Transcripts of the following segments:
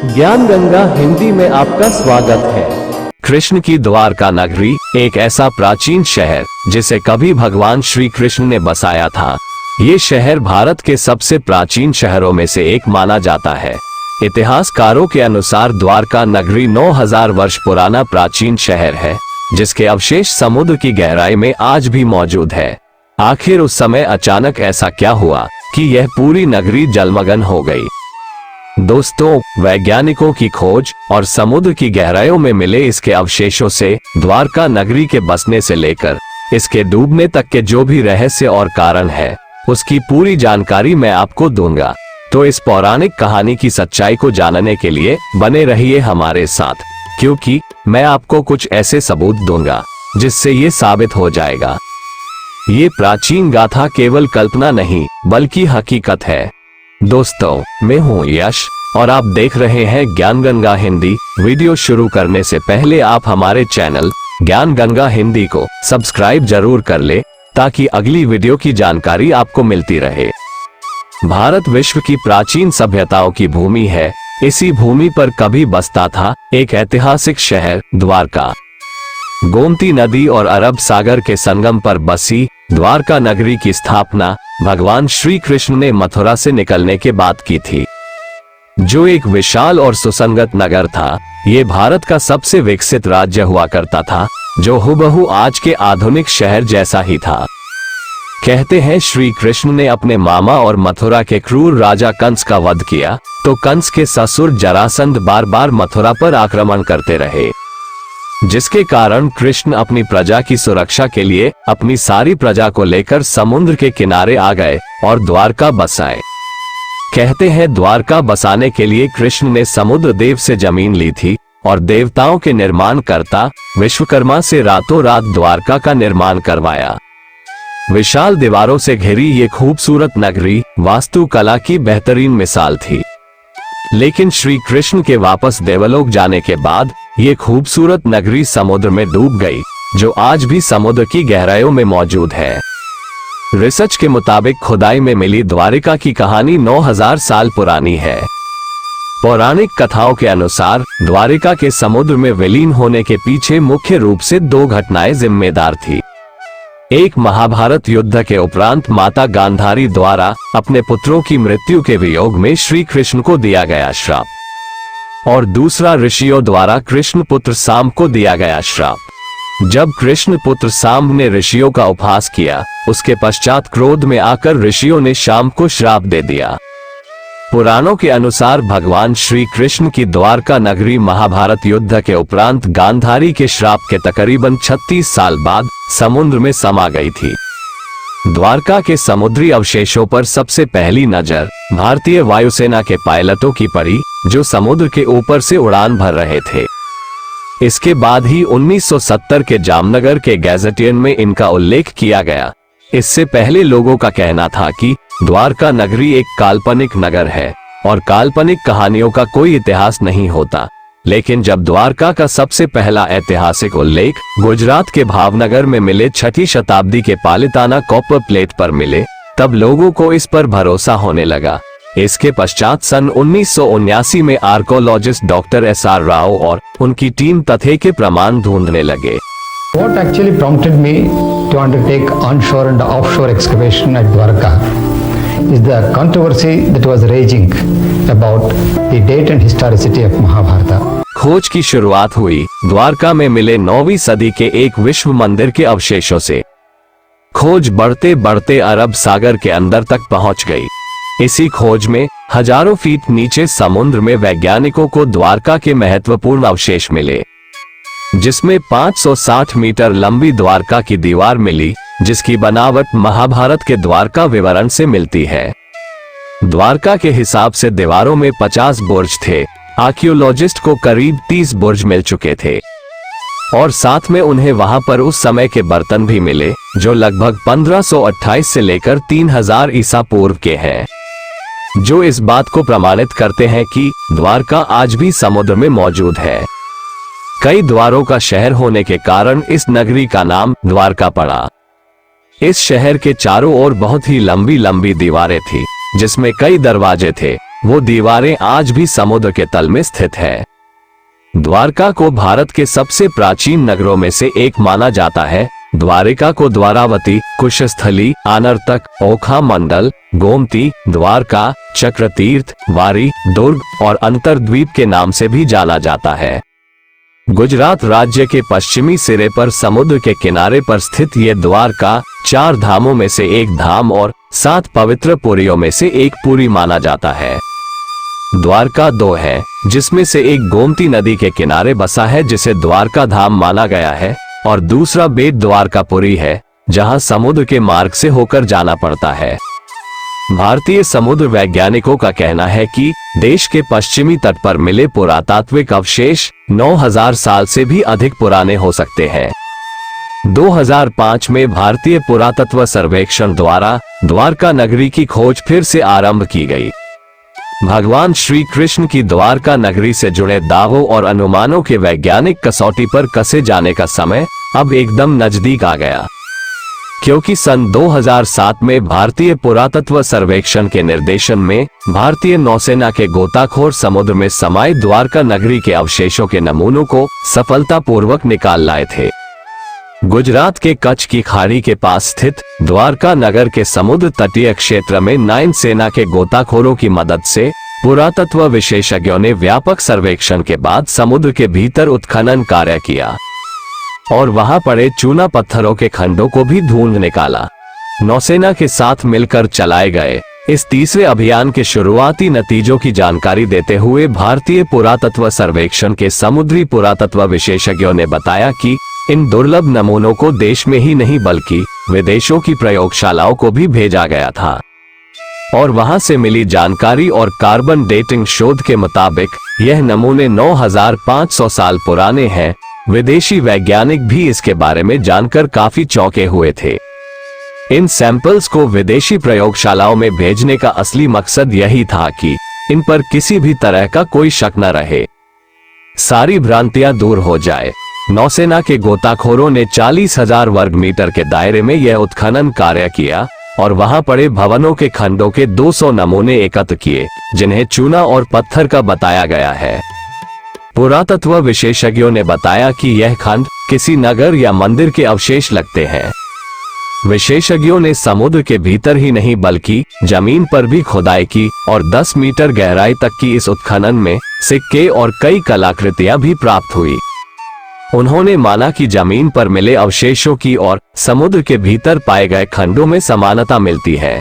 ज्ञान गंगा हिंदी में आपका स्वागत है। कृष्ण की द्वारका नगरी एक ऐसा प्राचीन शहर जिसे कभी भगवान श्री कृष्ण ने बसाया था। ये शहर भारत के सबसे प्राचीन शहरों में से एक माना जाता है। इतिहासकारों के अनुसार द्वारका नगरी 9000 वर्ष पुराना प्राचीन शहर है, जिसके अवशेष समुद्र की गहराई में आज भी मौजूद है। आखिर उस समय अचानक ऐसा क्या हुआ कि यह पूरी नगरी जलमग्न हो गई? दोस्तों, वैज्ञानिकों की खोज और समुद्र की गहराइयों में मिले इसके अवशेषों से द्वारका नगरी के बसने से लेकर इसके डूबने तक के जो भी रहस्य और कारण है, उसकी पूरी जानकारी मैं आपको दूंगा। तो इस पौराणिक कहानी की सच्चाई को जानने के लिए बने रहिए हमारे साथ, क्योंकि मैं आपको कुछ ऐसे सबूत दूंगा जिससे ये साबित हो जाएगा ये प्राचीन गाथा केवल कल्पना नहीं बल्कि हकीकत है। दोस्तों, मैं हूं यश और आप देख रहे हैं ज्ञान गंगा हिंदी। वीडियो शुरू करने से पहले आप हमारे चैनल ज्ञान गंगा हिंदी को सब्सक्राइब जरूर कर ले, ताकि अगली वीडियो की जानकारी आपको मिलती रहे। भारत विश्व की प्राचीन सभ्यताओं की भूमि है। इसी भूमि पर कभी बसता था एक ऐतिहासिक शहर द्वारका। गोमती नदी और अरब सागर के संगम पर बसी द्वारका नगरी की स्थापना भगवान श्री कृष्ण ने मथुरा से निकलने के बाद की थी, जो एक विशाल और सुसंगत नगर था। ये भारत का सबसे विकसित राज्य हुआ करता था, जो हुबहू आज के आधुनिक शहर जैसा ही था। कहते हैं श्री कृष्ण ने अपने मामा और मथुरा के क्रूर राजा कंस का वध किया, तो कंस के ससुर जरासंध बार बार मथुरा पर आक्रमण करते रहे, जिसके कारण कृष्ण अपनी प्रजा की सुरक्षा के लिए अपनी सारी प्रजा को लेकर समुद्र के किनारे आ गए और द्वारका बसाए। कहते हैं द्वारका बसाने के लिए कृष्ण ने समुद्र देव से जमीन ली थी और देवताओं के निर्माणकर्ता विश्वकर्मा से रातों रात द्वारका का निर्माण करवाया। विशाल दीवारों से घिरी ये खूबसूरत नगरी वास्तुकला की बेहतरीन मिसाल थी। लेकिन श्री कृष्ण के वापस देवलोक जाने के बाद ये खूबसूरत नगरी समुद्र में डूब गई, जो आज भी समुद्र की गहराइयों में मौजूद है। रिसर्च के मुताबिक खुदाई में मिली द्वारिका की कहानी 9000 साल पुरानी है। पौराणिक कथाओं के अनुसार द्वारिका के समुद्र में विलीन होने के पीछे मुख्य रूप से 2 घटनाएं जिम्मेदार थी। एक, महाभारत युद्ध के उपरांत माता गांधारी द्वारा अपने पुत्रों की मृत्यु के वियोग में श्री कृष्ण को दिया गया श्राप, और दूसरा, ऋषियों द्वारा कृष्ण पुत्र सांब को दिया गया श्राप। जब कृष्ण पुत्र सांब ने ऋषियों का उपहास किया, उसके पश्चात क्रोध में आकर ऋषियों ने सांब को श्राप दे दिया। पुराणों के अनुसार भगवान श्री कृष्ण की द्वारका नगरी महाभारत युद्ध के उपरांत गांधारी के श्राप के तकरीबन 36 साल बाद समुद्र में समा गई थी। द्वारका के समुद्री अवशेषों पर सबसे पहली नजर भारतीय वायुसेना के पायलटों की पड़ी, जो समुद्र के ऊपर से उड़ान भर रहे थे। इसके बाद ही 1970 के जामनगर के गैजेटियन में इनका उल्लेख किया गया। इससे पहले लोगों का कहना था कि द्वारका नगरी एक काल्पनिक नगर है और काल्पनिक कहानियों का कोई इतिहास नहीं होता। लेकिन जब द्वारका का सबसे पहला ऐतिहासिक उल्लेख गुजरात के भावनगर में मिले 6ठी शताब्दी के पालिताना कॉपर प्लेट पर मिले, तब लोगों को इस पर भरोसा होने लगा। इसके पश्चात सन 1979 में आर्कोलॉजिस्ट डॉक्टर SR राव और उनकी टीम तथ्य के प्रमाण ढूंढने लगे। What actually prompted me to undertake onshore and offshore excavation at Dwarka is the controversy that was raging about the date and historicity of Mahabharata. खोज की शुरुआत हुई द्वारका में मिले 9वीं सदी के एक विश्व मंदिर के अवशेषों से। खोज बढ़ते बढ़ते अरब सागर के अंदर तक पहुंच गई। इसी खोज में हजारों फीट नीचे समुद्र में वैज्ञानिकों को द्वारका के महत्वपूर्ण अवशेष मिले, जिसमें 560 मीटर लंबी द्वारका की दीवार मिली, जिसकी बनावट महाभारत के द्वारका विवरण से मिलती है। द्वारका के हिसाब से दीवारों में 50 बुर्ज थे। आर्कियोलॉजिस्ट को करीब 30 बुर्ज मिल चुके थे और साथ में उन्हें वहां पर उस समय के बर्तन भी मिले, जो लगभग 1528 से लेकर 3000 ईसा पूर्व के हैं, जो इस बात को प्रमाणित करते हैं कि द्वारका आज भी समुद्र में मौजूद है। कई द्वारों का शहर होने के कारण इस नगरी का नाम द्वारका पड़ा। इस शहर के चारों ओर बहुत ही लंबी लंबी दीवारें थी, जिसमें कई दरवाजे थे वो दीवारें आज भी समुद्र के तल में स्थित है। द्वारका को भारत के सबसे प्राचीन नगरों में से एक माना जाता है। द्वारिका को द्वारावती, कुशस्थली, आनर्तक, ओखा मंडल, गोमती, द्वारका, चक्रतीर्थ, वारी, दुर्ग और अंतरद्वीप के नाम से भी जाना जाता है। गुजरात राज्य के पश्चिमी सिरे पर समुद्र के किनारे पर स्थित ये द्वारका 4 धामों में से एक धाम और 7 पवित्र पुरियों में से एक पुरी माना जाता है। द्वारका 2 है, जिसमें से एक गोमती नदी के किनारे बसा है जिसे द्वारका धाम माना गया है, और दूसरा बेट द्वारकापुरी है जहां समुद्र के मार्ग से होकर जाना पड़ता है। भारतीय समुद्र वैज्ञानिकों का कहना है कि देश के पश्चिमी तट पर मिले पुरातात्विक अवशेष 9000 साल से भी अधिक पुराने हो सकते हैं। 2005 में भारतीय पुरातत्व सर्वेक्षण द्वारा द्वारका नगरी की खोज फिर से आरंभ की गई। भगवान श्री कृष्ण की द्वारका नगरी से जुड़े दावों और अनुमानों के वैज्ञानिक कसौटी पर कसे जाने का समय अब एकदम नजदीक आ गया, क्योंकि सन 2007 में भारतीय पुरातत्व सर्वेक्षण के निर्देशन में भारतीय नौसेना के गोताखोर समुद्र में समाये द्वारका नगरी के अवशेषों के नमूनों को सफलतापूर्वक निकाल लाए थे। गुजरात के कच्छ की खाड़ी के पास स्थित द्वारका नगर के समुद्र तटीय क्षेत्र में नौसेना सेना के गोताखोरों की मदद से पुरातत्व विशेषज्ञों ने व्यापक सर्वेक्षण के बाद समुद्र के भीतर उत्खनन कार्य किया और वहां पड़े चूना पत्थरों के खंडों को भी ढूंढ निकाला। नौसेना के साथ मिलकर चलाए गए इस तीसरे अभियान के शुरुआती नतीजों की जानकारी देते हुए भारतीय पुरातत्व सर्वेक्षण के समुद्री पुरातत्व विशेषज्ञों ने बताया कि इन दुर्लभ नमूनों को देश में ही नहीं बल्कि विदेशों की प्रयोगशालाओं को भी भेजा गया था, और वहां से मिली जानकारी और कार्बन डेटिंग शोध के मुताबिक यह नमूने 9500 साल पुराने हैं। विदेशी वैज्ञानिक भी इसके बारे में जानकर काफी चौंके हुए थे। इन सैंपल्स को विदेशी प्रयोगशालाओं में भेजने का असली मकसद यही था कि इन पर किसी भी तरह का कोई शक न रहे, सारी भ्रांतियां दूर हो जाए। नौसेना के गोताखोरों ने 40,000 वर्ग मीटर के दायरे में यह उत्खनन कार्य किया और वहां पड़े भवनों के खंडों के 200 नमूने एकत्र किए, जिन्हें चूना और पत्थर का बताया गया है। पुरातत्व विशेषज्ञों ने बताया कि यह खंड किसी नगर या मंदिर के अवशेष लगते हैं। विशेषज्ञों ने समुद्र के भीतर ही नहीं बल्कि जमीन पर भी खुदाई की और 10 मीटर गहराई तक की इस उत्खनन में सिक्के और कई कलाकृतियां भी प्राप्त हुई। उन्होंने माना कि जमीन पर मिले अवशेषों की और समुद्र के भीतर पाए गए खंडों में समानता मिलती है,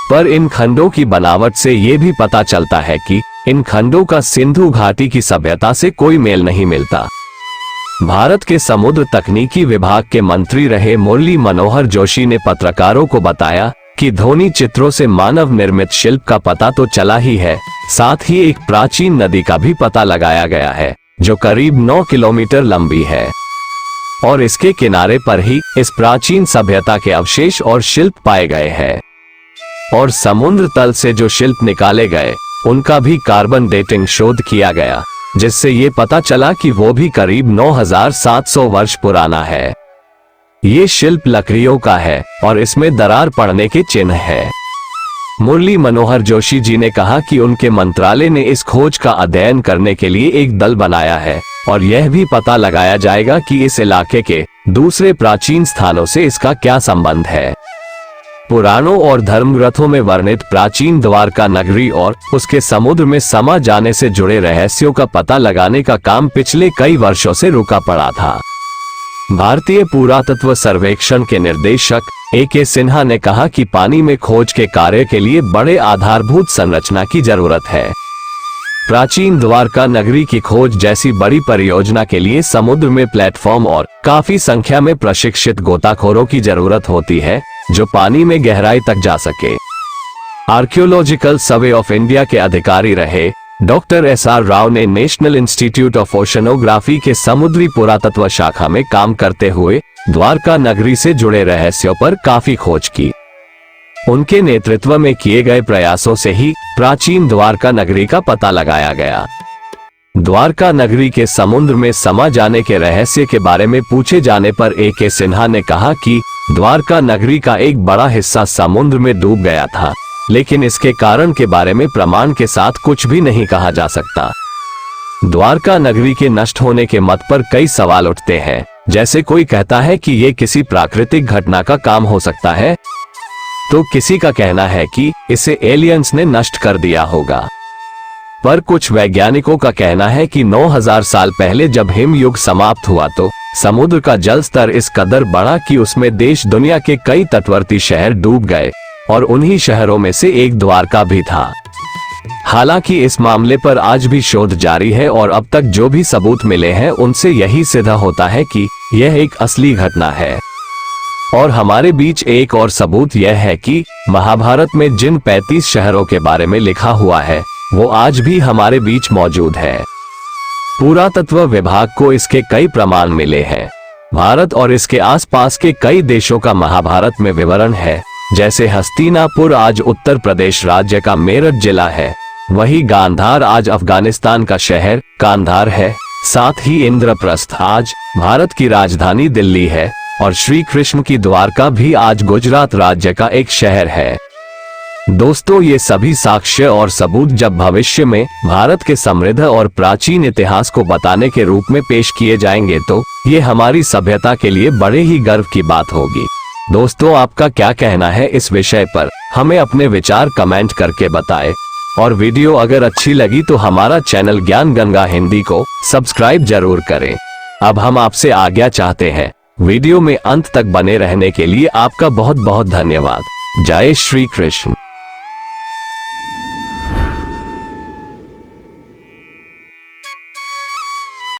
पर इन खंडों की बनावट से ये भी पता चलता है कि इन खंडों का सिंधु घाटी की सभ्यता से कोई मेल नहीं मिलता। भारत के समुद्र तकनीकी विभाग के मंत्री रहे मुरली मनोहर जोशी ने पत्रकारों को बताया कि ध्वनि चित्रों से मानव निर्मित शिल्प का पता तो चला ही है, साथ ही एक प्राचीन नदी का भी पता लगाया गया है जो करीब 9 किलोमीटर लंबी है, और इसके किनारे पर ही इस प्राचीन सभ्यता के अवशेष और शिल्प पाए गए हैं। और समुद्र तल से जो शिल्प निकाले गए उनका भी कार्बन डेटिंग शोध किया गया, जिससे ये पता चला कि वो भी करीब 9700 वर्ष पुराना है। ये शिल्प लकड़ियों का है और इसमें दरार पड़ने के चिन्ह है। मुरली मनोहर जोशी जी ने कहा कि उनके मंत्रालय ने इस खोज का अध्ययन करने के लिए एक दल बनाया है और यह भी पता लगाया जाएगा कि इस इलाके के दूसरे प्राचीन स्थानों से इसका क्या संबंध है। पुराणों और धर्मग्रंथों में वर्णित प्राचीन द्वारका नगरी और उसके समुद्र में समा जाने से जुड़े रहस्यों का पता लगाने का काम पिछले कई वर्षों से रुका पड़ा था। भारतीय पुरातत्व सर्वेक्षण के निदेशक A.K. सिन्हा ने कहा कि पानी में खोज के कार्य के लिए बड़े आधारभूत संरचना की जरूरत है। प्राचीन द्वारका नगरी की खोज जैसी बड़ी परियोजना के लिए समुद्र में प्लेटफॉर्म और काफी संख्या में प्रशिक्षित गोताखोरों की जरूरत होती है जो पानी में गहराई तक जा सके। आर्कियोलॉजिकल सर्वे ऑफ इंडिया के अधिकारी रहे डॉक्टर S.R. राव ने नेशनल इंस्टीट्यूट ऑफ ओशनोग्राफी के समुद्री पुरातत्व शाखा में काम करते हुए द्वारका नगरी से जुड़े रहस्यों पर काफी खोज की। उनके नेतृत्व में किए गए प्रयासों से ही प्राचीन द्वारका नगरी का पता लगाया गया। द्वारका नगरी के समुद्र में समा जाने के रहस्य के बारे में पूछे जाने पर A.K. सिन्हा ने कहा कि द्वारका नगरी का एक बड़ा हिस्सा समुद्र में डूब गया था लेकिन इसके कारण के बारे में प्रमाण के साथ कुछ भी नहीं कहा जा सकता। द्वारका नगरी के नष्ट होने के मत पर कई सवाल उठते हैं, जैसे कोई कहता है कि ये किसी प्राकृतिक घटना का काम हो सकता है, तो किसी का कहना है कि इसे एलियंस ने नष्ट कर दिया होगा। पर कुछ वैज्ञानिकों का कहना है कि 9000 साल पहले जब हिम युग समाप्त हुआ तो समुद्र का जल स्तर इस कदर बढ़ा कि उसमें देश दुनिया के कई तटवर्ती शहर डूब गए और उन्हीं शहरों में से एक द्वारका भी था। हालांकि इस मामले पर आज भी शोध जारी है और अब तक जो भी सबूत मिले हैं उनसे यही सिद्ध होता है कि यह एक असली घटना है। और हमारे बीच एक और सबूत यह है कि महाभारत में जिन 35 शहरों के बारे में लिखा हुआ है वो आज भी हमारे बीच मौजूद है। पुरातत्व विभाग को इसके कई प्रमाण मिले हैं। भारत और इसके आसपास के कई देशों का महाभारत में विवरण है, जैसे हस्तिनापुर आज उत्तर प्रदेश राज्य का मेरठ जिला है, वही गांधार आज अफगानिस्तान का शहर कांधार है, साथ ही इंद्रप्रस्थ आज भारत की राजधानी दिल्ली है और श्री कृष्ण की द्वारका भी आज गुजरात राज्य का एक शहर है। दोस्तों, ये सभी साक्ष्य और सबूत जब भविष्य में भारत के समृद्ध और प्राचीन इतिहास को बताने के रूप में पेश किए जाएंगे तो ये हमारी सभ्यता के लिए बड़े ही गर्व की बात होगी। दोस्तों, आपका क्या कहना है इस विषय पर? हमें अपने विचार कमेंट करके बताएं और वीडियो अगर अच्छी लगी तो हमारा चैनल ज्ञान गंगा हिंदी को सब्सक्राइब जरूर करें। अब हम आपसे आज्ञा चाहते हैं। वीडियो में अंत तक बने रहने के लिए आपका बहुत बहुत धन्यवाद। जय श्री कृष्ण।